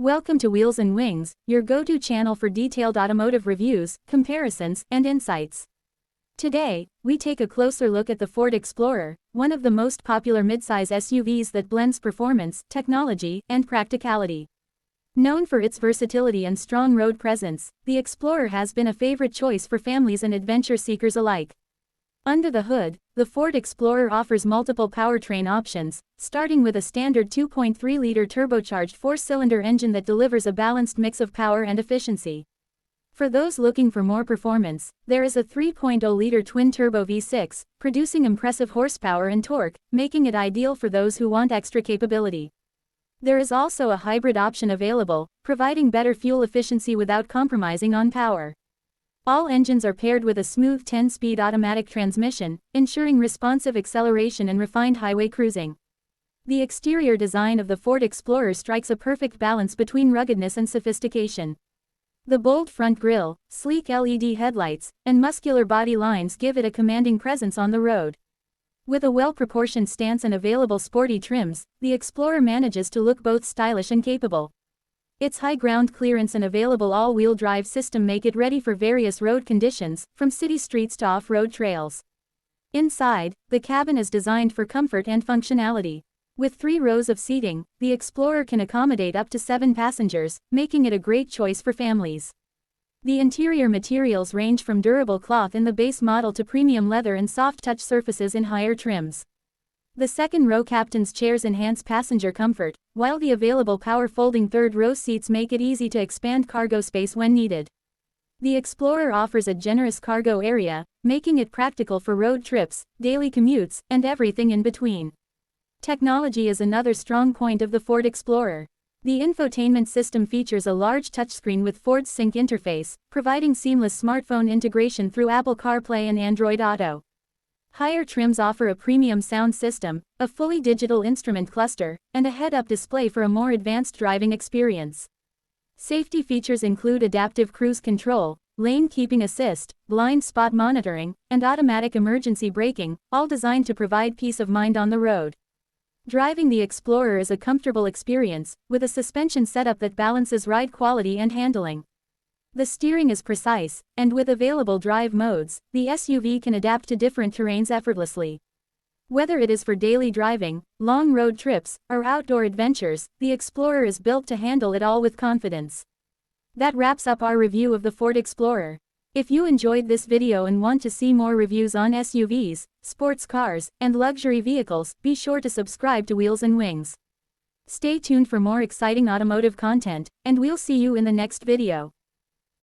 Welcome to Wheels and Wings, your go-to channel for detailed automotive reviews, comparisons, and insights. Today, we take a closer look at the Ford Explorer, one of the most popular midsize SUVs that blends performance, technology, and practicality. Known for its versatility and strong road presence, the Explorer has been a favorite choice for families and adventure seekers alike. Under the hood, the Ford Explorer offers multiple powertrain options, starting with a standard 2.3-liter turbocharged four-cylinder engine that delivers a balanced mix of power and efficiency. For those looking for more performance, there is a 3.0-liter twin-turbo V6, producing impressive horsepower and torque, making it ideal for those who want extra capability. There is also a hybrid option available, providing better fuel efficiency without compromising on power. All engines are paired with a smooth 10-speed automatic transmission, ensuring responsive acceleration and refined highway cruising. The exterior design of the Ford Explorer strikes a perfect balance between ruggedness and sophistication. The bold front grille, sleek LED headlights, and muscular body lines give it a commanding presence on the road. With a well-proportioned stance and available sporty trims, the Explorer manages to look both stylish and capable. Its high ground clearance and available all-wheel drive system make it ready for various road conditions, from city streets to off-road trails. Inside, the cabin is designed for comfort and functionality. With 3 rows of seating, the Explorer can accommodate up to 7 passengers, making it a great choice for families. The interior materials range from durable cloth in the base model to premium leather and soft touch surfaces in higher trims. The second-row captain's chairs enhance passenger comfort, while the available power-folding third-row seats make it easy to expand cargo space when needed. The Explorer offers a generous cargo area, making it practical for road trips, daily commutes, and everything in between. Technology is another strong point of the Ford Explorer. The infotainment system features a large touchscreen with Ford's Sync interface, providing seamless smartphone integration through Apple CarPlay and Android Auto. Higher trims offer a premium sound system, a fully digital instrument cluster, and a head-up display for a more advanced driving experience. Safety features include adaptive cruise control, lane keeping assist, blind spot monitoring, and automatic emergency braking, all designed to provide peace of mind on the road. Driving the Explorer is a comfortable experience, with a suspension setup that balances ride quality and handling. The steering is precise, and with available drive modes, the SUV can adapt to different terrains effortlessly. Whether it is for daily driving, long road trips, or outdoor adventures, the Explorer is built to handle it all with confidence. That wraps up our review of the Ford Explorer. If you enjoyed this video and want to see more reviews on SUVs, sports cars, and luxury vehicles, be sure to subscribe to Wheels and Wings. Stay tuned for more exciting automotive content, and we'll see you in the next video.